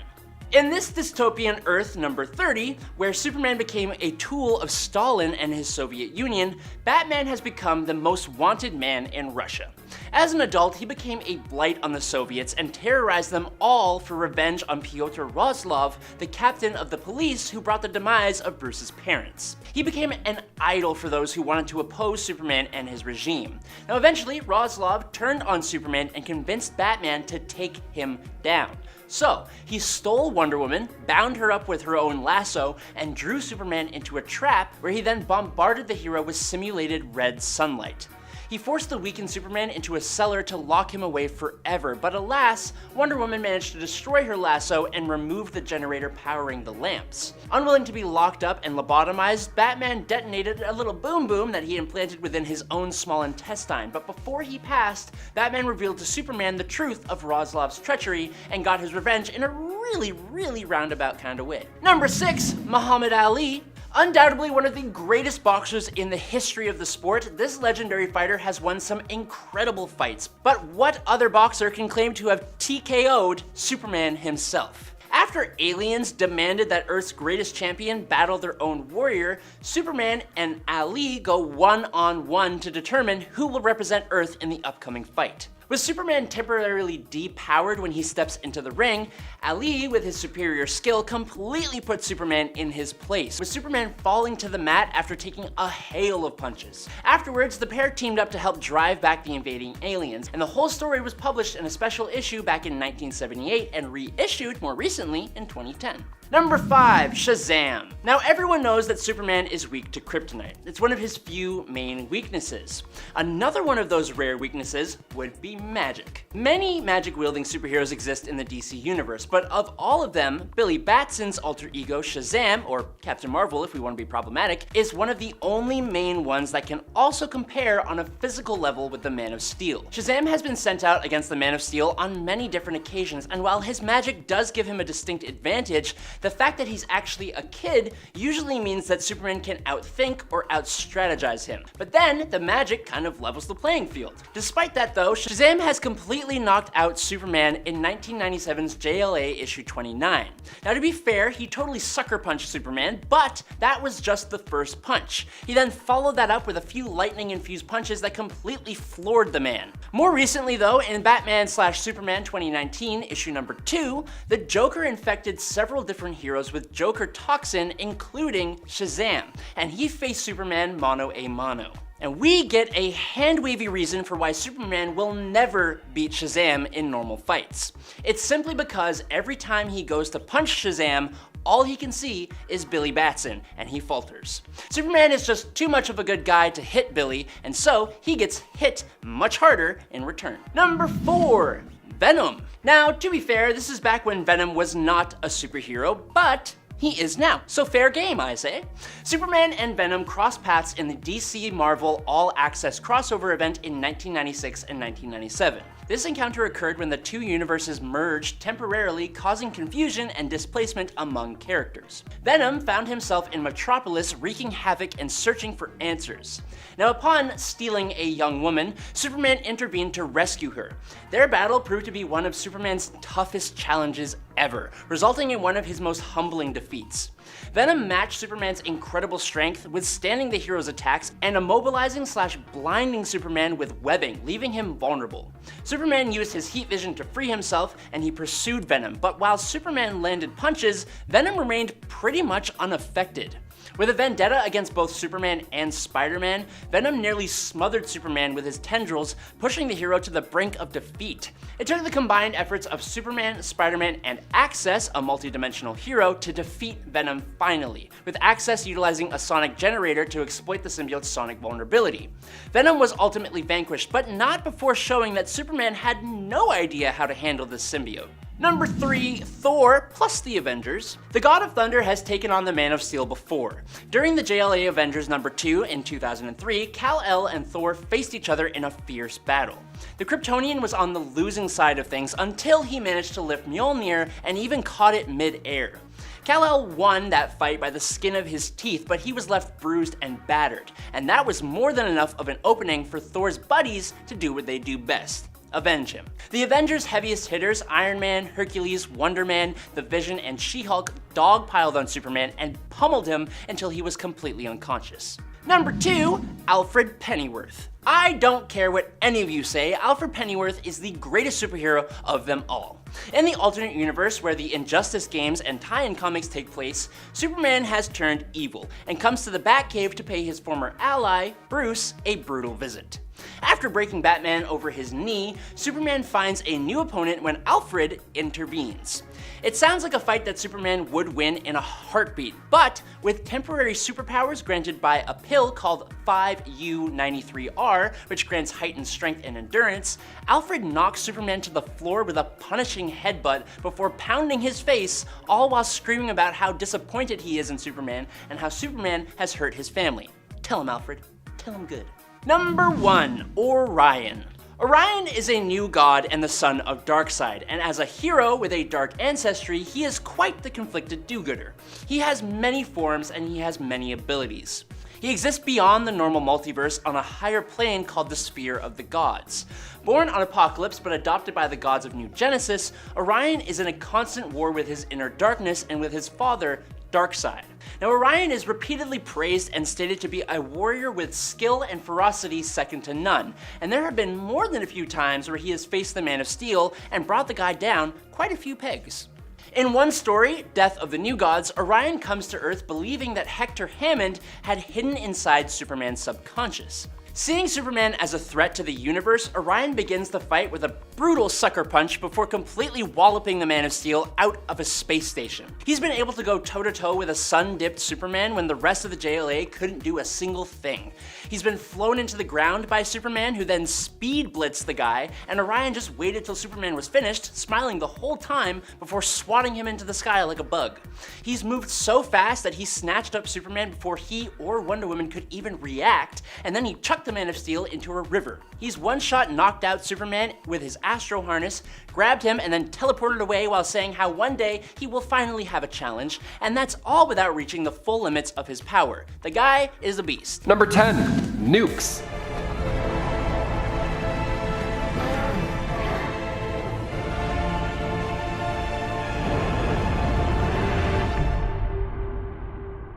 In this dystopian Earth number 30, where Superman became a tool of Stalin and his Soviet Union, Batman has become the most wanted man in Russia. As an adult, he became a blight on the Soviets and terrorized them all for revenge on Pyotr Rozlov, the captain of the police who brought the demise of Bruce's parents. He became an idol for those who wanted to oppose Superman and his regime. Now eventually, Rozlov turned on Superman and convinced Batman to take him down. So, he stole Wonder Woman, bound her up with her own lasso, and drew Superman into a trap where he then bombarded the hero with simulated red sunlight. He forced the weakened Superman into a cellar to lock him away forever, but alas, Wonder Woman managed to destroy her lasso and remove the generator powering the lamps. Unwilling to be locked up and lobotomized, Batman detonated a little boom boom that he implanted within his own small intestine, but before he passed, Batman revealed to Superman the truth of Rozlov's treachery and got his revenge in a really roundabout kind of way. Number 6, Muhammad Ali. Undoubtedly one of the greatest boxers in the history of the sport, this legendary fighter has won some incredible fights. But what other boxer can claim to have TKO'd Superman himself? After aliens demanded that Earth's greatest champion battle their own warrior, Superman and Ali go one-on-one to determine who will represent Earth in the upcoming fight. With Superman temporarily depowered when he steps into the ring, Ali, with his superior skill, completely puts Superman in his place, with Superman falling to the mat after taking a hail of punches. Afterwards, the pair teamed up to help drive back the invading aliens, and the whole story was published in a special issue back in 1978 and reissued more recently in 2010. Number 5, Shazam. Now everyone knows that Superman is weak to kryptonite. It's one of his few main weaknesses. Another one of those rare weaknesses would be magic. Many magic-wielding superheroes exist in the DC universe, but of all of them, Billy Batson's alter ego Shazam, or Captain Marvel if we want to be problematic, is one of the only main ones that can also compare on a physical level with the Man of Steel. Shazam has been sent out against the Man of Steel on many different occasions, and while his magic does give him a distinct advantage, the fact that he's actually a kid usually means that Superman can outthink or outstrategize him. But then, the magic kind of levels the playing field. Despite that though, Shazam has completely knocked out Superman in 1997's JLA issue 29. Now to be fair, he totally sucker punched Superman, but that was just the first punch. He then followed that up with a few lightning-infused punches that completely floored the man. More recently though, in Batman/Superman 2019, issue number 2, the Joker infected several different heroes with Joker toxin, including Shazam, and he faced Superman mano a mano. And we get a hand-wavy reason for why Superman will never beat Shazam in normal fights. It's simply because every time he goes to punch Shazam, All he can see is Billy Batson, and he falters. Superman is just too much of a good guy to hit Billy, and so he gets hit much harder in return. Number 4. Venom. Now, to be fair, this is back when Venom was not a superhero, but he is now, so fair game, I say. Superman and Venom cross paths in the DC Marvel All Access crossover event in 1996 and 1997. This encounter occurred when the two universes merged temporarily, causing confusion and displacement among characters. Venom found himself in Metropolis wreaking havoc and searching for answers. Now, upon stealing a young woman, Superman intervened to rescue her. Their battle proved to be one of Superman's toughest challenges ever, resulting in one of his most humbling defeats. Venom matched Superman's incredible strength, withstanding the hero's attacks and immobilizing/blinding Superman with webbing, leaving him vulnerable. Superman used his heat vision to free himself, and he pursued Venom, but while Superman landed punches, Venom remained pretty much unaffected. With a vendetta against both Superman and Spider-Man, Venom nearly smothered Superman with his tendrils, pushing the hero to the brink of defeat. It took the combined efforts of Superman, Spider-Man, and Access, a multi-dimensional hero, to defeat Venom finally, with Access utilizing a sonic generator to exploit the symbiote's sonic vulnerability. Venom was ultimately vanquished, but not before showing that Superman had no idea how to handle this symbiote. Number 3, Thor plus the Avengers. The God of Thunder has taken on the Man of Steel before. During the JLA Avengers number 2 in 2003, Kal-El and Thor faced each other in a fierce battle. The Kryptonian was on the losing side of things until he managed to lift Mjolnir and even caught it mid-air. Kal-El won that fight by the skin of his teeth, but he was left bruised and battered, and that was more than enough of an opening for Thor's buddies to do what they do best: avenge him. The Avengers' heaviest hitters, Iron Man, Hercules, Wonder Man, The Vision, and She-Hulk dogpiled on Superman and pummeled him until he was completely unconscious. Number 2, Alfred Pennyworth. I don't care what any of you say, Alfred Pennyworth is the greatest superhero of them all. In the alternate universe where the Injustice games and tie-in comics take place, Superman has turned evil and comes to the Batcave to pay his former ally, Bruce, a brutal visit. After breaking Batman over his knee, Superman finds a new opponent when Alfred intervenes. It sounds like a fight that Superman would win in a heartbeat, but with temporary superpowers granted by a pill called 5U93R, which grants heightened strength and endurance, Alfred knocks Superman to the floor with a punishing headbutt before pounding his face, all while screaming about how disappointed he is in Superman and how Superman has hurt his family. Tell him, Alfred. Tell him good. Number 1, Orion. Orion is a new god and the son of Darkseid, and as a hero with a dark ancestry, he is quite the conflicted do-gooder. He has many forms and he has many abilities. He exists beyond the normal multiverse on a higher plane called the Sphere of the Gods. Born on Apokolips but adopted by the gods of New Genesis, Orion is in a constant war with his inner darkness and with his father, Darkseid. Now, Orion is repeatedly praised and stated to be a warrior with skill and ferocity second to none, and there have been more than a few times where he has faced the Man of Steel and brought the guy down quite a few pegs. In one story, Death of the New Gods, Orion comes to Earth believing that Hector Hammond had hidden inside Superman's subconscious. Seeing Superman as a threat to the universe, Orion begins the fight with a brutal sucker punch before completely walloping the Man of Steel out of a space station. He's been able to go toe-to-toe with a sun-dipped Superman when the rest of the JLA couldn't do a single thing. He's been flown into the ground by Superman, who then speed blitzed the guy, and Orion just waited till Superman was finished, smiling the whole time before swatting him into the sky like a bug. He's moved so fast that he snatched up Superman before he or Wonder Woman could even react, and then he chucked the Man of Steel into a river. He's one-shot knocked out Superman with his Astro harness, grabbed him, and then teleported away while saying how one day he will finally have a challenge, and that's all without reaching the full limits of his power. The guy is a beast. Number 10, nukes.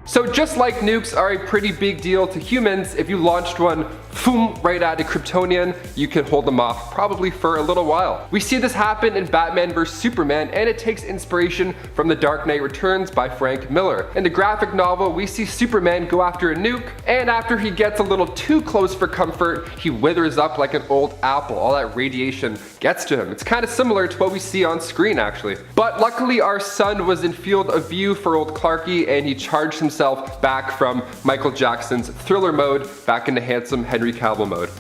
So just like nukes are a pretty big deal to humans, if you launched one boom, right at a Kryptonian, you can hold them off probably for a little while. We see this happen in Batman vs Superman, and it takes inspiration from The Dark Knight Returns by Frank Miller. In the graphic novel, we see Superman go after a nuke, and after he gets a little too close for comfort, he withers up like an old apple. All that radiation gets to him. It's kind of similar to what we see on screen actually. But luckily our son was in field of view for old Clarky, and he charged himself back from Michael Jackson's Thriller mode back into handsome Henry Cavill mode.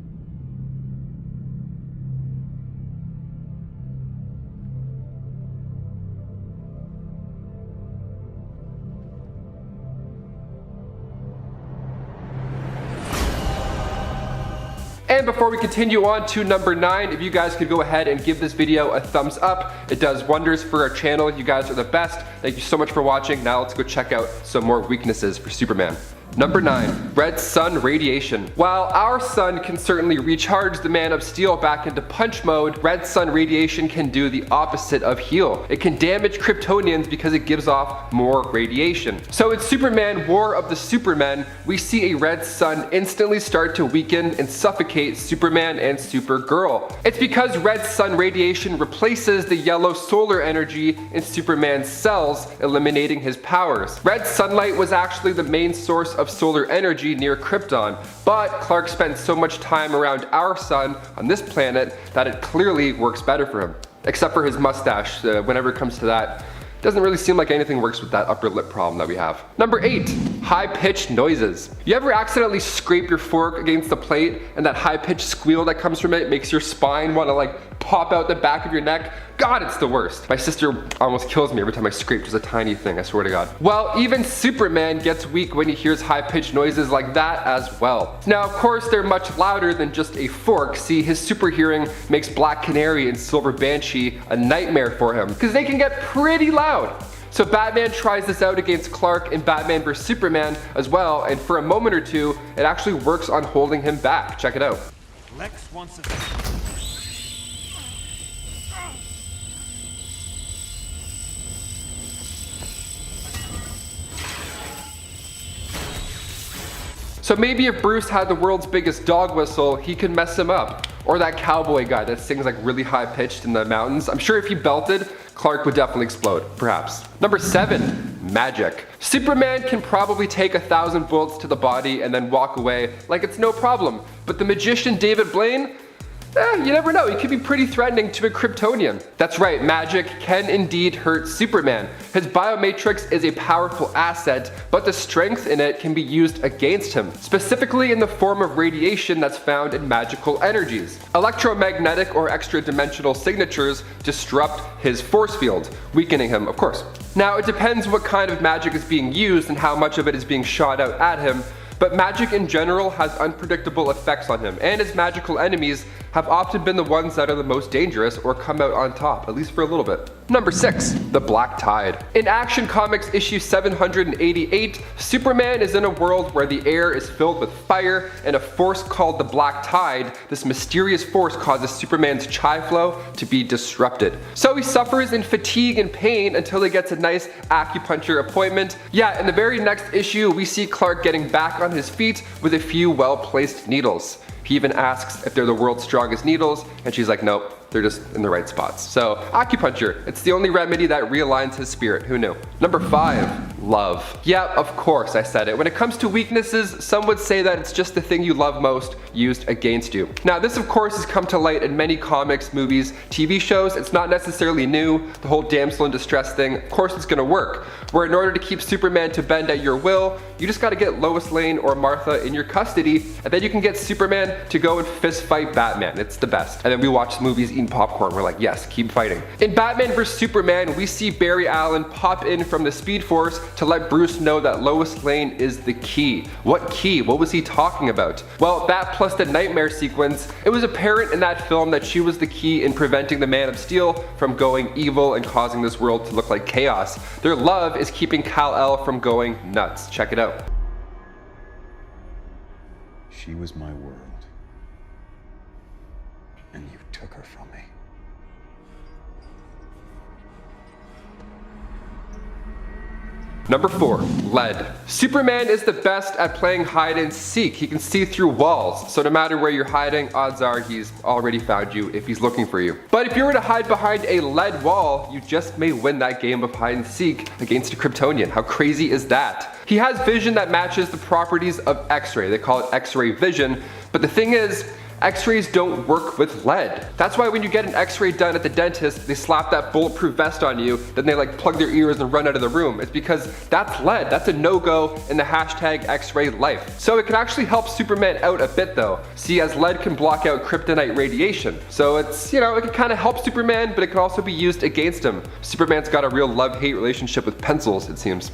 And before we continue on to number 9, if you guys could go ahead and give this video a thumbs up, it does wonders for our channel. You guys are the best. Thank you so much for watching. Now let's go check out some more weaknesses for Superman. Number 9, red sun radiation. While our sun can certainly recharge the Man of Steel back into punch mode, red sun radiation can do the opposite of heal. It can damage Kryptonians because it gives off more radiation. So in Superman War of the Supermen, we see a red sun instantly start to weaken and suffocate Superman and Supergirl. It's because red sun radiation replaces the yellow solar energy in Superman's cells, eliminating his powers. Red sunlight was actually the main source of solar energy near Krypton, but Clark spent so much time around our sun on this planet that it clearly works better for him. Except for his mustache, whenever it comes to that. Doesn't really seem like anything works with that upper lip problem that we have. Number 8, high-pitched noises. You ever accidentally scrape your fork against the plate and that high-pitched squeal that comes from it makes your spine want to like pop out the back of your neck? God, it's the worst. My sister almost kills me every time I scrape just a tiny thing, I swear to God. Well, even Superman gets weak when he hears high-pitched noises like that as well. Now, of course, they're much louder than just a fork. See, his super hearing makes Black Canary and Silver Banshee a nightmare for him, because they can get pretty loud. So Batman tries this out against Clark in Batman vs Superman as well, and for a moment or two, it actually works on holding him back. Check it out. Lex wants a... So maybe if Bruce had the world's biggest dog whistle, he could mess him up. Or that cowboy guy that sings like really high pitched in the mountains. I'm sure if he belted, Clark would definitely explode, perhaps. Number 7, magic. Superman can probably take 1,000 bullets to the body and then walk away like it's no problem. But the magician David Blaine? You never know, he could be pretty threatening to a Kryptonian. That's right, magic can indeed hurt Superman. His biomatrix is a powerful asset, but the strength in it can be used against him, specifically in the form of radiation that's found in magical energies. Electromagnetic or extra-dimensional signatures disrupt his force field, weakening him, of course. Now, it depends what kind of magic is being used and how much of it is being shot out at him, but magic in general has unpredictable effects on him, and his magical enemies have often been the ones that are the most dangerous or come out on top, at least for a little bit. Number 6, the Black Tide. In Action Comics issue 788, Superman is in a world where the air is filled with fire and a force called the Black Tide. This mysterious force causes Superman's chi flow to be disrupted. So he suffers in fatigue and pain until he gets a nice acupuncture appointment. Yeah, in the very next issue, we see Clark getting back on his feet with a few well-placed needles. He even asks if they're the world's strongest needles, and she's like, nope, they're just in the right spots. So acupuncture, it's the only remedy that realigns his spirit, who knew? Number 5, love. Yeah, of course I said it. When it comes to weaknesses, some would say that it's just the thing you love most used against you. Now this of course has come to light in many comics, movies, TV shows. It's not necessarily new. The whole damsel in distress thing, of course it's gonna work. Where in order to keep Superman to bend at your will, you just gotta get Lois Lane or Martha in your custody, and then you can get Superman to go and fist fight Batman. It's the best. And then we watch movies eating popcorn. We're like, yes, keep fighting. In Batman vs Superman, we see Barry Allen pop in from the Speed Force to let Bruce know that Lois Lane is the key. What key? What was he talking about? Well, that plus the nightmare sequence, it was apparent in that film that she was the key in preventing the Man of Steel from going evil and causing this world to look like chaos. Their love is keeping Kal-El from going nuts. Check it out. She was my world, and you took her from me. Number 4, lead. Superman is the best at playing hide and seek. He can see through walls, so no matter where you're hiding, odds are he's already found you if he's looking for you. But if you were to hide behind a lead wall, you just may win that game of hide and seek against a Kryptonian. How crazy is that? He has vision that matches the properties of X-ray. They call it X-ray vision, but the thing is, X-rays don't work with lead. That's why when you get an X-ray done at the dentist, they slap that bulletproof vest on you, then they like plug their ears and run out of the room. It's because that's lead. That's a no-go in the hashtag X-ray life. So it can actually help Superman out a bit though. See, as lead can block out kryptonite radiation. So it's, it can kind of help Superman, but it can also be used against him. Superman's got a real love-hate relationship with pencils, it seems.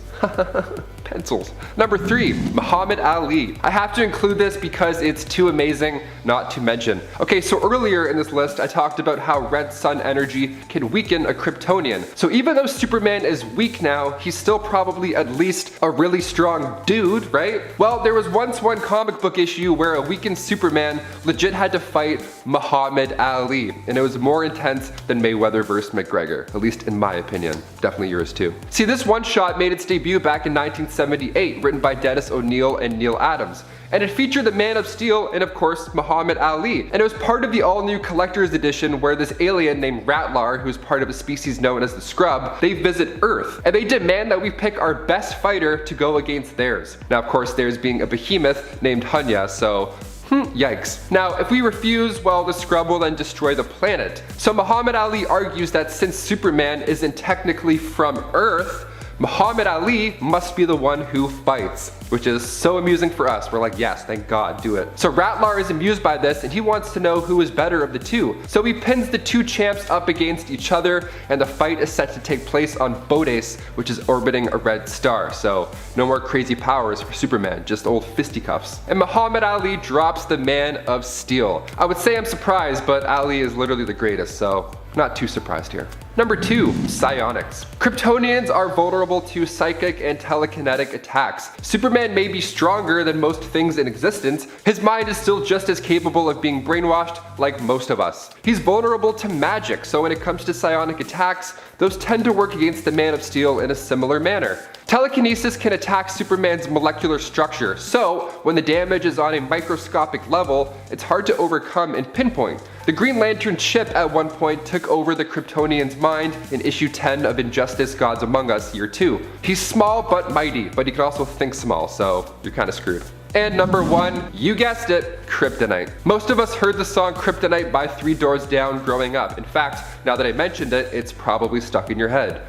Pencils. Number 3, Muhammad Ali. I have to include this because it's too amazing not to mention. Okay, so earlier in this list I talked about how red sun energy can weaken a Kryptonian. So even though Superman is weak now, he's still probably at least a really strong dude, right? Well, there was once one comic book issue where a weakened Superman legit had to fight Muhammad Ali, and it was more intense than Mayweather vs. McGregor, at least in my opinion. Definitely yours too. See, this one shot made its debut back in 1978, written by Dennis O'Neil and Neil Adams. And it featured the Man of Steel and of course Muhammad Ali. And it was part of the all-new collector's edition where this alien named Ratlar, who's part of a species known as the Scrub, they visit Earth. And they demand that we pick our best fighter to go against theirs. Now of course theirs being a behemoth named Hunya, so yikes. Now, if we refuse, well, the Scrub will then destroy the planet. So Muhammad Ali argues that since Superman isn't technically from Earth, Muhammad Ali must be the one who fights, which is so amusing for us. We're like, yes, thank God, do it. So Ratlar is amused by this and he wants to know who is better of the two. So he pins the two champs up against each other and the fight is set to take place on Bodes, which is orbiting a red star. So no more crazy powers for Superman, just old fisticuffs. And Muhammad Ali drops the Man of Steel. I would say I'm surprised, but Ali is literally the greatest, so not too surprised here. Number 2, psionics. Kryptonians are vulnerable to psychic and telekinetic attacks. Superman may be stronger than most things in existence, his mind is still just as capable of being brainwashed like most of us. He's vulnerable to magic, so when it comes to psionic attacks, those tend to work against the Man of Steel in a similar manner. Telekinesis can attack Superman's molecular structure, so when the damage is on a microscopic level, it's hard to overcome and pinpoint. The Green Lantern chip at one point took over the Kryptonian's mind in issue 10 of Injustice Gods Among Us year 2. He's small but mighty, but he can also think small, so you're kinda screwed. And number 1, you guessed it, kryptonite. Most of us heard the song Kryptonite by Three Doors Down growing up. In fact, now that I mentioned it, it's probably stuck in your head.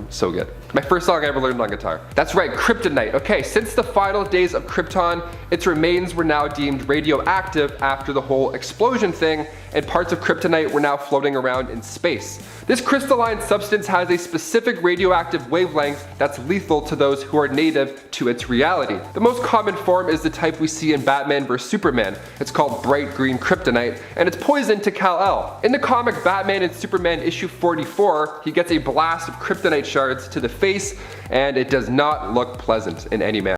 So good. My first song I ever learned on guitar. That's right, kryptonite. Okay, since the final days of Krypton, its remains were now deemed radioactive after the whole explosion thing, and parts of kryptonite were now floating around in space. This crystalline substance has a specific radioactive wavelength that's lethal to those who are native to its reality. The most common form is the type we see in Batman vs. Superman. It's called bright green kryptonite, and it's poison to Kal-El. In the comic Batman and Superman issue 44, he gets a blast of kryptonite shards to the face, and it does not look pleasant in any manner.